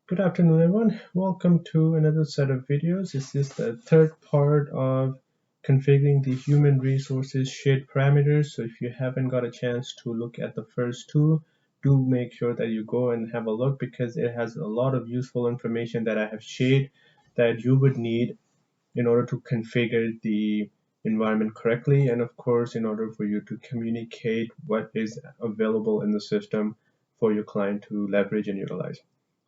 Good afternoon, everyone. Welcome to another set of videos. This is the third part of configuring the human resources shared parameters. So if you haven't got a chance to look at the first two, do make sure that you go and have a look because it has a lot of useful information that I have shared that you would need in order to configure the environment correctly, and of course in order for you to communicate what is available in the system for your client to leverage and utilize.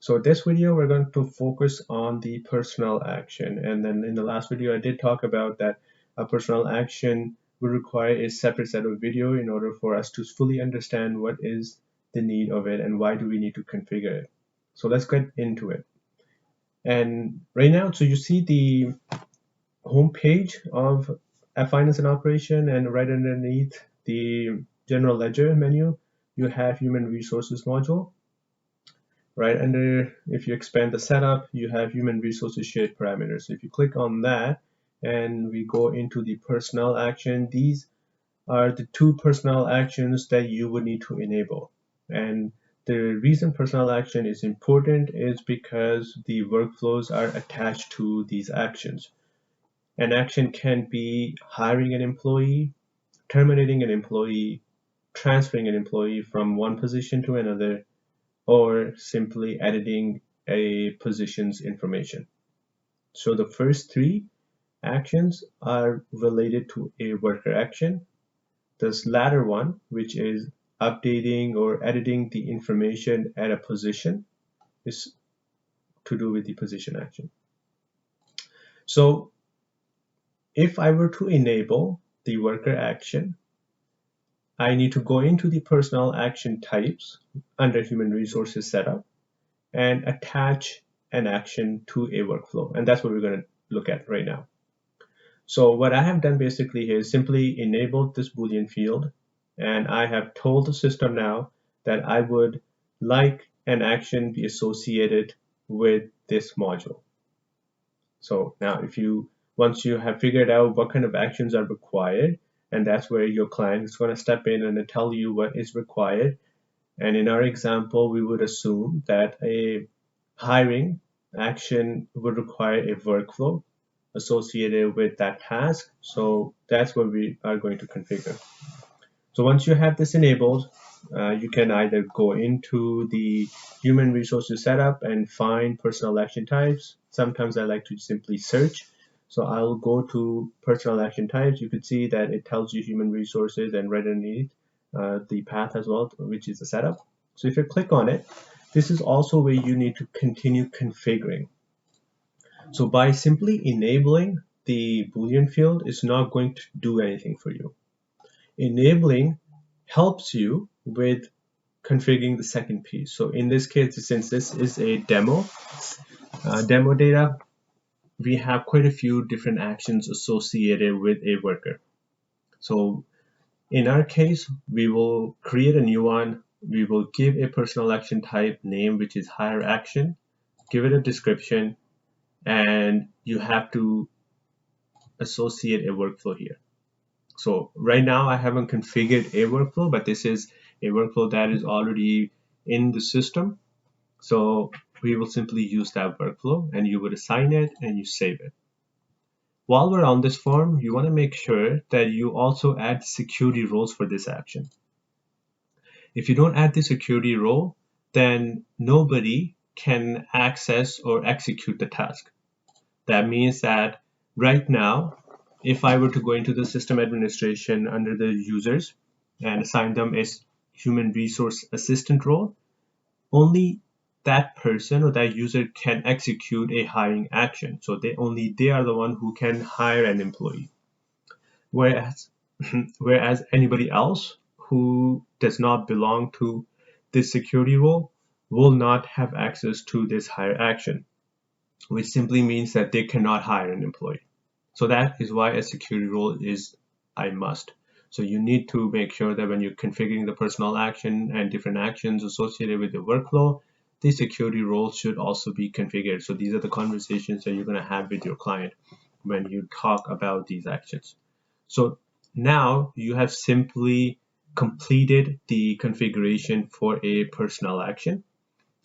So this video we're going to focus on the personnel action, and then in the last video I did talk about that a personnel action would require a separate set of video in order for us to fully understand what is the need of it and why do we need to configure it. So let's get into it. And right now, so you see the home page of a finance and operation, and right underneath the general ledger menu you have human resources module. Right under, if you expand the setup, you have human resources shared parameters. So if you click on that and we go into the personnel action, these are the two personnel actions that you would need to enable. And the reason personnel action is important is because the workflows are attached to these actions. An action can be hiring an employee, terminating an employee, transferring an employee from one position to another, or simply editing a position's information. So the first three actions are related to a worker action. This latter one, which is updating or editing the information at a position, is to do with the position action. So if I were to enable the worker action, I need to go into the personnel action types under human resources setup and attach an action to a workflow. And that's what we're going to look at right now. So what I have done basically is simply enabled this Boolean field, and I have told the system now that I would like an action be associated with this module. So now once you have figured out what kind of actions are required, and that's where your client is going to step in and tell you what is required. And in our example, we would assume that a hiring action would require a workflow associated with that task. So that's what we are going to configure. So once you have this enabled, you can either go into the human resources setup and find personnel action types. Sometimes I like to simply search. So I'll go to personnel action types. You could see that it tells you human resources and right underneath the path as well, which is the setup. So if you click on it, this is also where you need to continue configuring. So by simply enabling the Boolean field is not going to do anything for you. Enabling helps you with configuring the second piece. So in this case, since this is a demo data, we have quite a few different actions associated with a worker. So in our case, we will create a new one. We will give a personnel action type name, which is hire action, give it a description, and you have to associate a workflow here. So right now I haven't configured a workflow, but this is a workflow that is already in the system. So we will simply use that workflow and you would assign it and you save it. While we're on this form, you want to make sure that you also add security roles for this action. If you don't add the security role, then nobody can access or execute the task. That means that right now, if I were to go into the system administration under the users and assign them a human resource assistant role, only that person or that user can execute a hiring action. So they are the one who can hire an employee. Whereas anybody else who does not belong to this security role will not have access to this hire action, which simply means that they cannot hire an employee. So that is why a security role is a must. So you need to make sure that when you're configuring the personnel action and different actions associated with the workflow, the security roles should also be configured. So these are the conversations that you're going to have with your client when you talk about these actions. So now you have simply completed the configuration for a personnel action.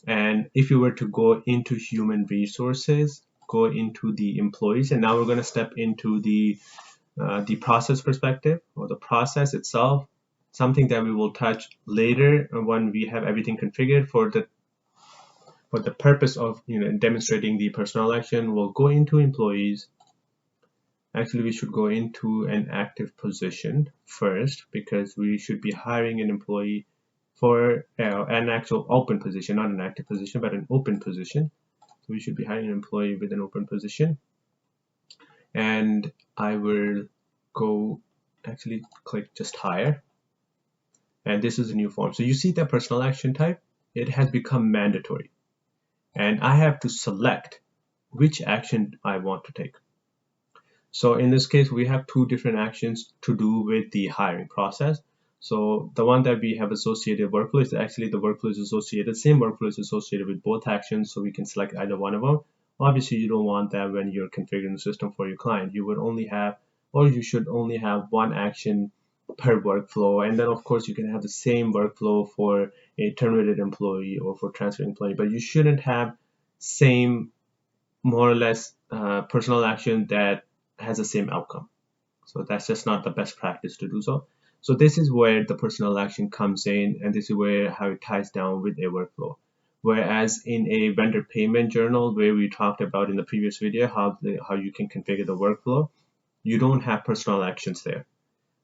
And if you were to go into human resources, go into the employees, and now we're going to step into the process perspective, or the process itself, something that we will touch later when we have everything configured. For the purpose of demonstrating the personnel action, we'll go into employees. Actually, we should go into an active position first, because we should be hiring an employee for an actual open position, not an active position, but an open position. So we should be hiring an employee with an open position. And I will go actually click just hire. And this is a new form. So you see that personnel action type, it has become mandatory. And I have to select which action I want to take. So in this case, we have two different actions to do with the hiring process. So the one that we have associated workflow is actually the workflow is associated, same workflow is associated with both actions, so we can select either one of them. Obviously, you don't want that when you're configuring the system for your client. You would only have, or you should only have, one action per workflow. And then of course you can have the same workflow for a terminated employee or for transferring employee, but you shouldn't have same more or less personnel action that has the same outcome. So that's just not the best practice to do so. So this is where the personnel action comes in, and this is where how it ties down with a workflow. Whereas in a vendor payment journal, where we talked about in the previous video how you can configure the workflow, you don't have personnel actions there.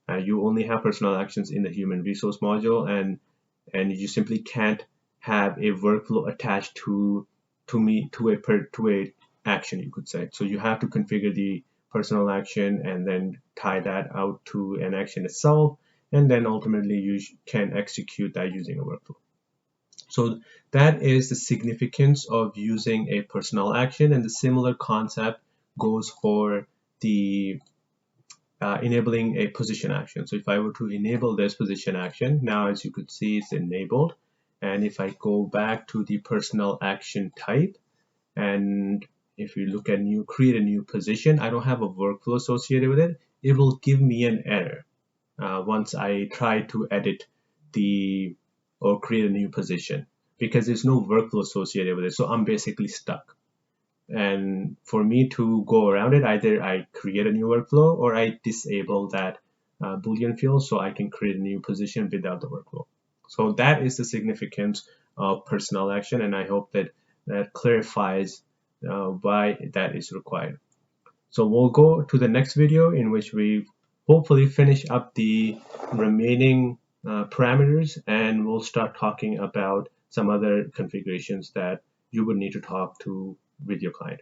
You only have personnel actions in the human resource module, and you simply can't have a workflow attached to a action, you could say. So you have to configure the personal action and then tie that out to an action itself, and then ultimately you can execute that using a workflow. So that is the significance of using a personnel action, and the similar concept goes for the enabling a position action. So if I were to enable this position action, now as you could see, it's enabled. And if I go back to the personnel action type, and if you look at create a new position, I don't have a workflow associated with it. It will give me an error once I try to edit or create a new position, because there's no workflow associated with it. So I'm basically stuck. And for me to go around it, either I create a new workflow or I disable that Boolean field so I can create a new position without the workflow. So that is the significance of personnel action, and I hope that clarifies why that is required. So we'll go to the next video, in which we hopefully finish up the remaining parameters, and we'll start talking about some other configurations that you would need to talk to with your client.